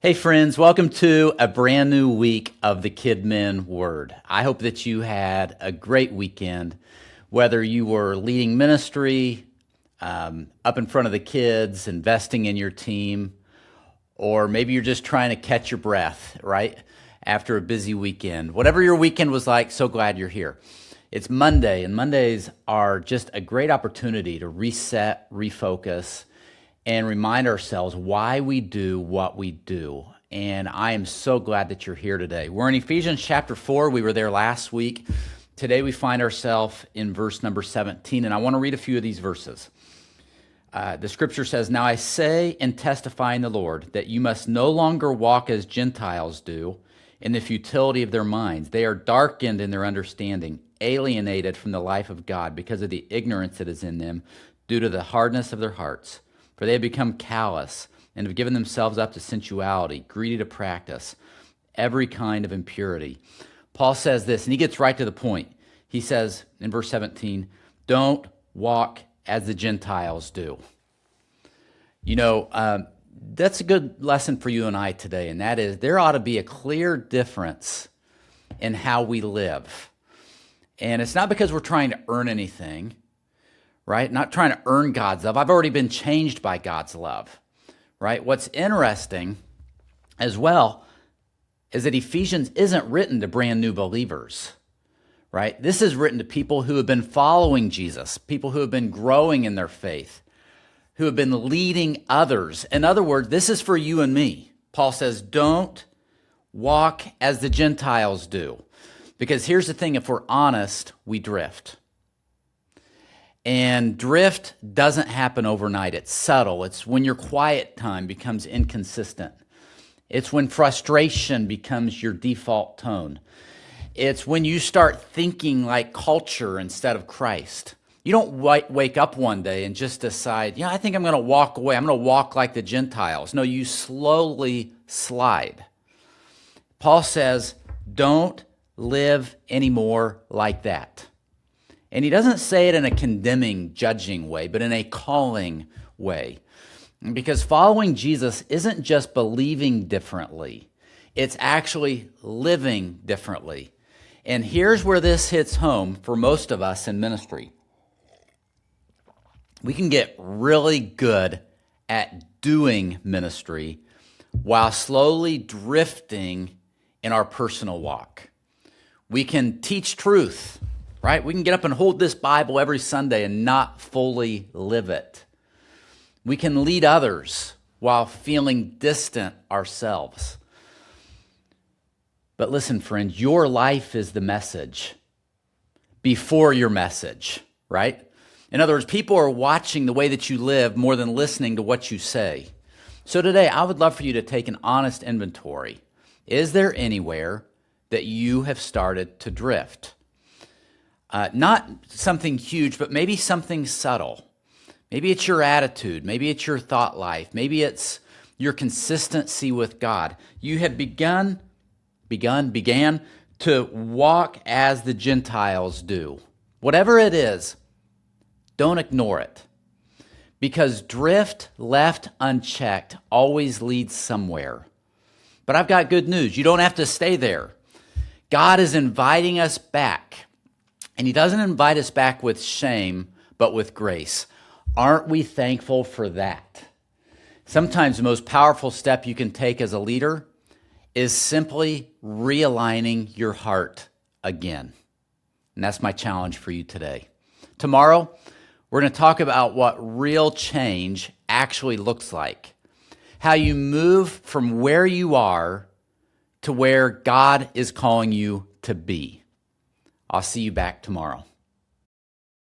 Hey friends, welcome to a brand new week of the KidMin Word. I hope that you had a great weekend, whether you were leading ministry, up in front of the kids, investing in your team, or maybe you're just trying to catch your breath, right? After a busy weekend. Whatever your weekend was like, so glad you're here. It's Monday, and Mondays are just a great opportunity to reset, refocus, and remind ourselves why we do what we do. And I am so glad that you're here today. We're in Ephesians chapter 4. We were there last week. Today we find ourselves in verse number 17, and I want to read a few of these verses. The scripture says, "Now I say and testify in the Lord that you must no longer walk as Gentiles do in the futility of their minds. They are darkened in their understanding, alienated from the life of God because of the ignorance that is in them due to the hardness of their hearts. For they have become callous and have given themselves up to sensuality, greedy to practice every kind of impurity." Paul says this, and he gets right to the point. He says in verse 17, "Don't walk as the Gentiles do." You know, that's a good lesson for you and I today, and that is there ought to be a clear difference in how we live. And it's not because we're trying to earn anything, right? Not trying to earn God's love. I've already been changed by God's love, right? What's interesting as well is that Ephesians isn't written to brand new believers, right? This is written to people who have been following Jesus, people who have been growing in their faith, who have been leading others. In other words, this is for you and me. Paul says, don't walk as the Gentiles do. Because here's the thing, if we're honest, we drift. And drift doesn't happen overnight. It's subtle. It's when your quiet time becomes inconsistent. It's when frustration becomes your default tone. It's when you start thinking like culture instead of Christ. You don't wake up one day and just decide, I think I'm going to walk away. I'm going to walk like the Gentiles. No, you slowly slide. Paul says, don't live anymore like that. And he doesn't say it in a condemning, judging way, but in a calling way. Because following Jesus isn't just believing differently. It's actually living differently. And here's where this hits home for most of us in ministry. We can get really good at doing ministry while slowly drifting in our personal walk. We can teach truth, right? We can get up and hold this Bible every Sunday and not fully live it. We can lead others while feeling distant ourselves. But listen, friends, your life is the message before your message, right? In other words, people are watching the way that you live more than listening to what you say. So today, I would love for you to take an honest inventory. Is there anywhere that you have started to drift? Not something huge, but maybe something subtle. Maybe it's your attitude. Maybe it's your thought life. Maybe it's your consistency with God. You have began to walk as the Gentiles do. Whatever it is, don't ignore it. Because drift left unchecked always leads somewhere. But I've got good news. You don't have to stay there. God is inviting us back. And he doesn't invite us back with shame, but with grace. Aren't we thankful for that? Sometimes the most powerful step you can take as a leader is simply realigning your heart again. And that's my challenge for you today. Tomorrow, we're going to talk about what real change actually looks like. How you move from where you are to where God is calling you to be. I'll see you back tomorrow.